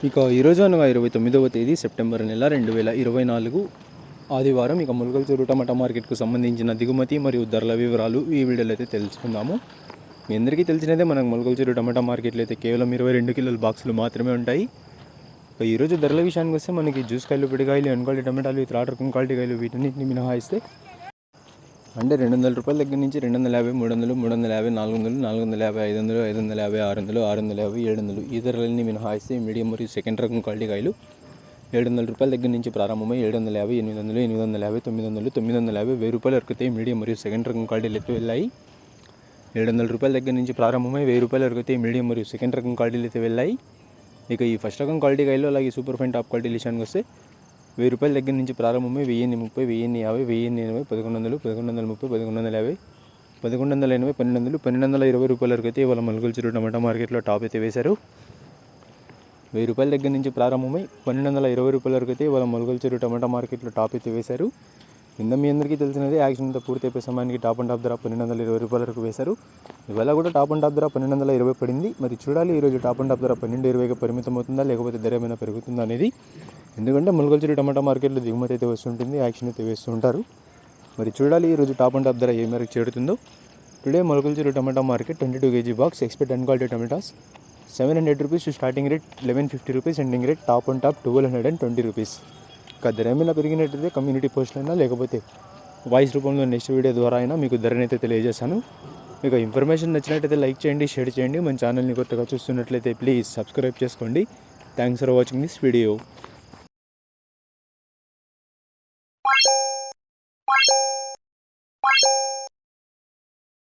ఇక ఈరోజు అనగా 29వ తేదీ సెప్టెంబర్ నెల 2024 ఆదివారం. ఇక ములకల చెరువు టమాటా మార్కెట్కు సంబంధించిన దిగుమతి మరియు ధరల వివరాలు ఈ వీడియోలో అయితే తెలుసుకుందాము. మీ అందరికీ తెలిసినదే, మనకు ములకల చెరువు టమాటా మార్కెట్లో అయితే కేవలం 22 కిలోల బాక్సులు మాత్రమే ఉంటాయి. ఇక ఈరోజు ధరల విషయానికి వస్తే మనకి జ్యూస్ కాయలు, పిడికాయలు, ఎన్క్వాలిటీ టమాటాలు, థర్డ్ రకం క్వాలిటీ కాయలు వీటన్నిటిని మినహాయిస్తే అంటే 200 రూపాయల దగ్గర నుంచి 250, 300, 350, 400, 450, 500, 550, 600, 650, 700 ఈ ధరలన్నీ మినహాయిస్తే మీడియం మరియు సెకండ్ రకం క్వాలిటీ కాయలు 700 రూపాయల దగ్గర నుంచి ప్రారంభమై 750, 800, 850, 900, 950, 1000 రూపాయల వరకు అయితే మీడియం మరియు సెకండ్ రకం క్వాలిటీలు అయితే వెళ్ళాయి. 700 రూపాయల దగ్గర నుంచి ప్రారంభమై 1000 రూపాయల వరకు అయితే మీడియం మరియు సెకండ్ రకం క్వాలిటీలు అయితే వెళ్ళాయి. ఇక ఈ ఫస్ట్ రకం క్వాలిటీ కాయలు అలాగే సూపర్ ఫైన్ టాప్ క్వాలిటీ విషయానికి వస్తే 1000 రూపాయల దగ్గర నుంచి ప్రారంభమై 1030, 1050, 1080, 1100, 1130, 1150, 1180, 1200, 1220 రూపాయల వరకు అయితే ఇవాళ ములకల చెరువు టమాటా మార్కెట్లో టాప్ అయితే వేశారు. 1000 రూపాయల దగ్గర నుంచి ప్రారంభమై 1220 రూపాయల వరకు అయితే ఇవాళ ములకల చెరువు టమాటా మార్కెట్లో టాప్ అయితే వేశారు. కింద మీ అందరికీ తెలిసినది, యాక్షన్ అంతా పూర్తి అయిపోయే సమయానికి టాప్ అండ్ టాప్ ధర 1220 రూపాయల వరకు వేశారు. ఇవాళ కూడా టాప్ అండ్ టాప్ ధర 1220 పడింది. మరి చూడాలి ఈరోజు టాప్ అండ్ టాప్ ధర 1220గా పరిమితం అవుతుందా లేకపోతే ధర ఏమైనా పెరుగుతుందా అనేది. ఎందుకంటే ములకల చెరువు టమాటా మార్కెట్లో దిగుమతి అయితే వస్తుంటుంది, యాక్షన్ అయితే వేస్తూ ఉంటారు. మరి చూడాలి ఈరోజు టాప్ అండ్ టాప్ ధర ఏ మేరకు చేరుతుందో. Today Mulakala Cheruvu tomato market 22 kg box expect and quality tomatoes 700 rupees starting rate, 1150 rupees ending rate, top and top 1220 rupees. ఇక ధర ఏమైనా పెరిగినట్టయితే కమ్యూనిటీ పోస్ట్ అయినా లేకపోతే వాయిస్ రూపంలో నెక్స్ట్ వీడియో ద్వారా అయినా మీకు ధరనైతే తెలియజేస్తాను. మీకు ఇన్ఫర్మేషన్ నచ్చినట్టయితే లైక్ చేయండి, షేర్ చేయండి. మన ఛానల్ని కొత్తగా చూస్తున్నట్లయితే ప్లీజ్ సబ్స్క్రైబ్ చేసుకోండి. Thanks for watching this video.